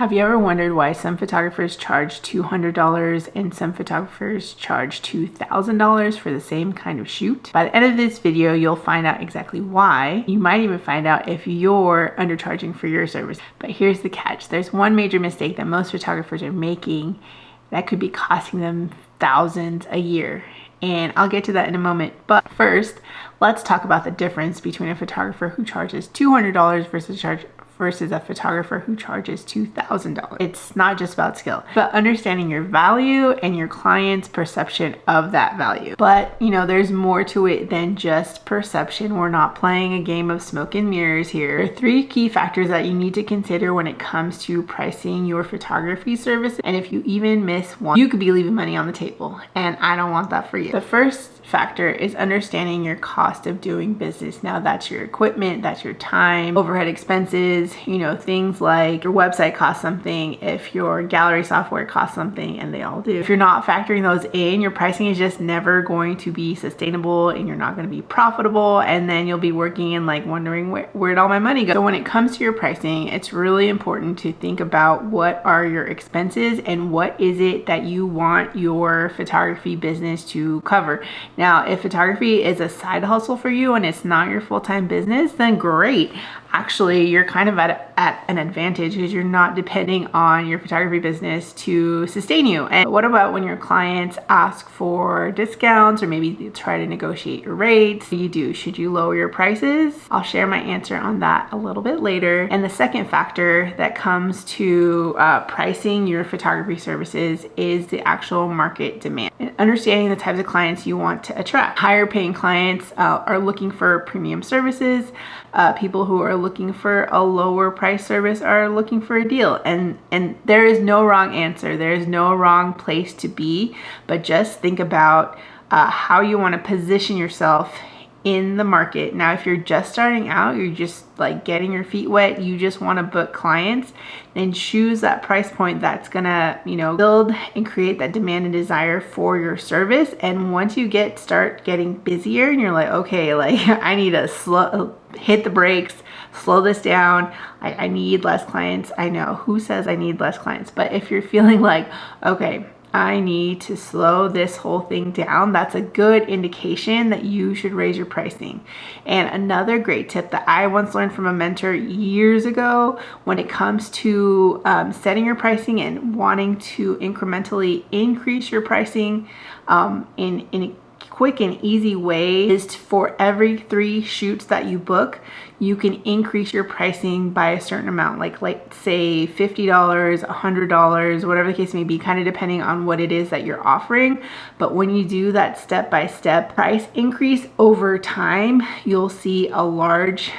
Have you ever wondered why some photographers charge $200 and some photographers charge $2,000 for the same kind of shoot? By the end of this video, you'll find out exactly why. You might even find out if you're undercharging for your service. But here's the catch. There's one major mistake that most photographers are making that could be costing them thousands a year. And I'll get to that in a moment. But first, let's talk about the difference between a photographer who charges $200 versus a photographer who charges $2,000. It's not just about skill, but understanding your value and your client's perception of that value. But there's more to it than just perception. We're not playing a game of smoke and mirrors here. There are three key factors that you need to consider when it comes to pricing your photography service. And if you even miss one, you could be leaving money on the table. And I don't want that for you. The first factor is understanding your cost of doing business. Now that's your equipment, that's your time, overhead expenses, things like your website costs something, if your gallery software costs something, and they all do. If you're not factoring those in, your pricing is just never going to be sustainable and you're not going to be profitable, and then you'll be working and wondering where'd all my money go. So when it comes to your pricing, it's really important to think about what are your expenses and what is it that you want your photography business to cover. Now, if photography is a side hustle for you and it's not your full-time business, then great. Actually, you're kind of at an advantage because you're not depending on your photography business to sustain you. And what about when your clients ask for discounts or maybe they try to negotiate your rates? What do you do? Should you lower your prices? I'll share my answer on that a little bit later. And the second factor that comes to pricing your photography services is the actual market demand. And understanding the types of clients you want to attract. Higher paying clients are looking for premium services. People who are looking for a lower price service are looking for a deal, and there is no wrong answer. There is no wrong place to be, but just think about how you want to position yourself in the market. Now, if you're just starting out, you're just getting your feet wet, you just want to book clients, then choose that price point that's gonna build and create that demand and desire for your service. And once you start getting busier and you're okay, I need to hit the brakes, slow this down, I need less clients. I know, who says I need less clients? But if you're feeling okay, I need to slow this whole thing down, that's a good indication that you should raise your pricing. And another great tip that I once learned from a mentor years ago, when it comes to setting your pricing and wanting to incrementally increase your pricing in a quick and easy way, is for every 3 shoots that you book, you can increase your pricing by a certain amount, like say $50, $100, whatever the case may be, kind of depending on what it is that you're offering. But when you do that step-by-step price increase over time, you'll see a large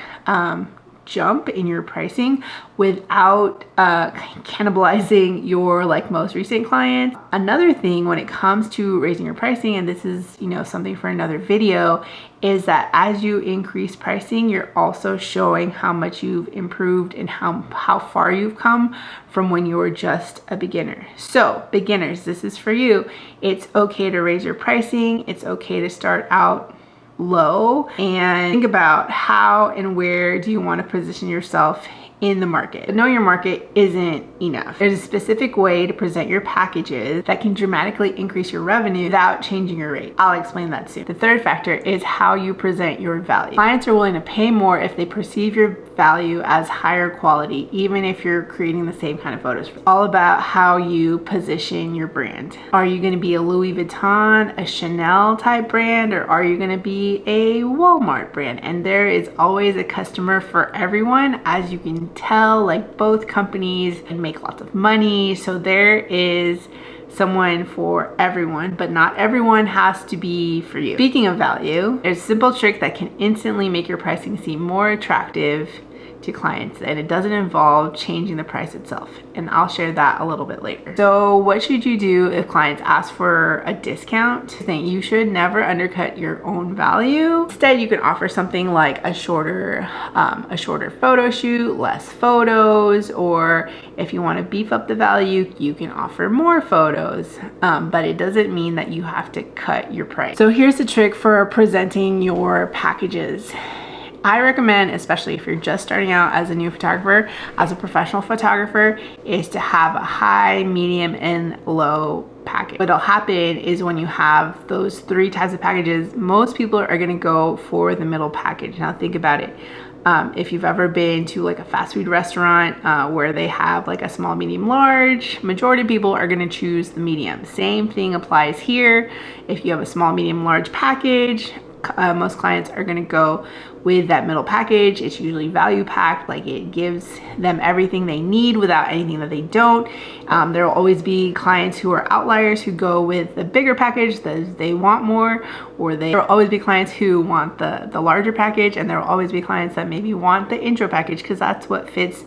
jump in your pricing without cannibalizing your most recent clients. Another thing when it comes to raising your pricing, and this is something for another video, is that as you increase pricing, you're also showing how much you've improved and how far you've come from when you were just a beginner. So beginners, this is for you. It's okay to raise your pricing. It's okay to start out low and think about how and where do you want to position yourself in the market. But knowing your market isn't enough. There's a specific way to present your packages that can dramatically increase your revenue without changing your rate. I'll explain that soon. The third factor is how you present your value. Clients are willing to pay more if they perceive your value as higher quality, even if you're creating the same kind of photos. It's all about how you position your brand. Are you going to be a Louis Vuitton, a Chanel type brand, or are you going to be a Walmart brand? And there is always a customer for everyone. As you can tell, both companies can make lots of money, so there is someone for everyone, but not everyone has to be for you. Speaking of value, there's a simple trick that can instantly make your pricing seem more attractive to clients, and it doesn't involve changing the price itself, and I'll share that a little bit later. So what should you do if clients ask for a discount? I think you should never undercut your own value. Instead, you can offer something like a shorter photo shoot, less photos, or if you want to beef up the value, you can offer more photos, but it doesn't mean that you have to cut your price. So here's the trick for presenting your packages. I recommend, especially if you're just starting out as a new photographer, as a professional photographer, is to have a high, medium, and low package. What'll happen is when you have those 3 types of packages, most people are gonna go for the middle package. Now think about it. If you've ever been to like a fast food restaurant where they have like a small, medium, large, majority of people are gonna choose the medium. Same thing applies here. If you have a small, medium, large package, most clients are gonna go with that middle package. It's usually value packed, like it gives them everything they need without anything that they don't. There will always be clients who are outliers who go with the bigger package that they want more, or there will always be clients who want the larger package, and there will always be clients that maybe want the intro package because that's what fits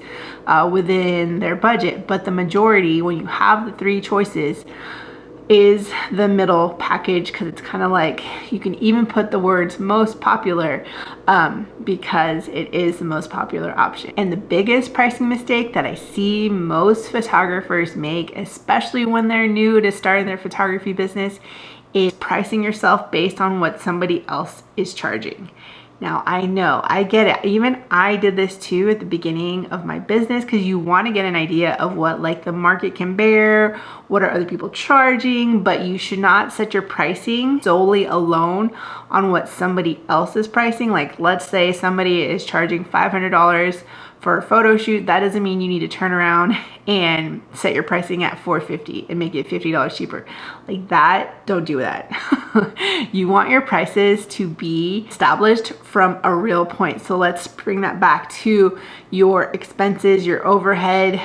within their budget. But the majority, when you have the 3 choices, is the middle package, because it's kind of like, you can even put the words most popular because it is the most popular option. And the biggest pricing mistake that I see most photographers make, especially when they're new to starting their photography business, is pricing yourself based on what somebody else is charging. Now, I know, I get it. Even I did this too at the beginning of my business, because you want to get an idea of what like the market can bear, what are other people charging, but you should not set your pricing solely alone on what somebody else is pricing. Like, let's say somebody is charging $500 for a photo shoot. That doesn't mean you need to turn around and set your pricing at $450 and make it $50 cheaper. Like that, don't do that. You want your prices to be established from a real point. So let's bring that back to your expenses, your overhead,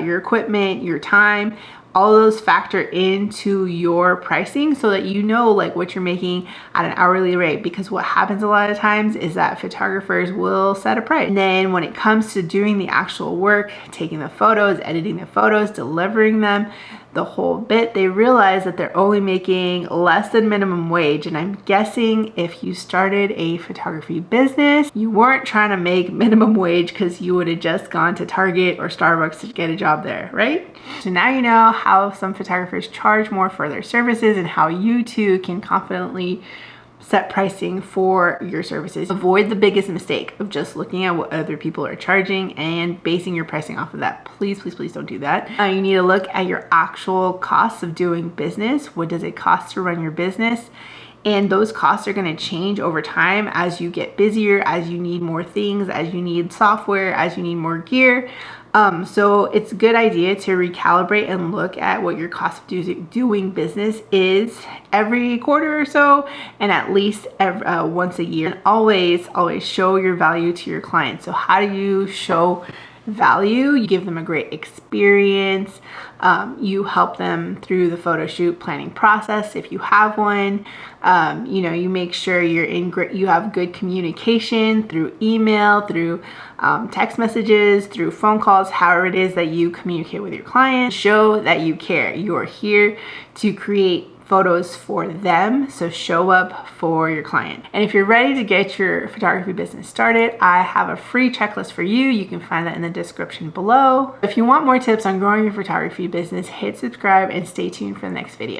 your equipment, your time. All of those factor into your pricing so that you know like what you're making at an hourly rate. Because what happens a lot of times is that photographers will set a price, and then when it comes to doing the actual work, taking the photos, editing the photos, delivering them, the whole bit, they realize that they're only making less than minimum wage. And I'm guessing if you started a photography business, you weren't trying to make minimum wage, because you would have just gone to Target or Starbucks to get a job there, right? So now you know how some photographers charge more for their services, and how you too can confidently set pricing for your services. Avoid the biggest mistake of just looking at what other people are charging and basing your pricing off of that. Please, please, please don't do that. You need to look at your actual costs of doing business. What does it cost to run your business? And those costs are going to change over time as you get busier, as you need more things, as you need software, as you need more gear. So it's a good idea to recalibrate and look at what your cost of doing business is every quarter or so, and at least once a year. And always show your value to your clients. So how do you show value? You give them a great experience. You help them through the photo shoot planning process if you have one. You make sure you have good communication through email, through text messages, through phone calls, however it is that you communicate with your client. Show that you care. You are here to create photos for them, so show up for your client. And if you're ready to get your photography business started, I have a free checklist for you. You can find that in the description below. If you want more tips on growing your photography business, hit subscribe and stay tuned for the next video.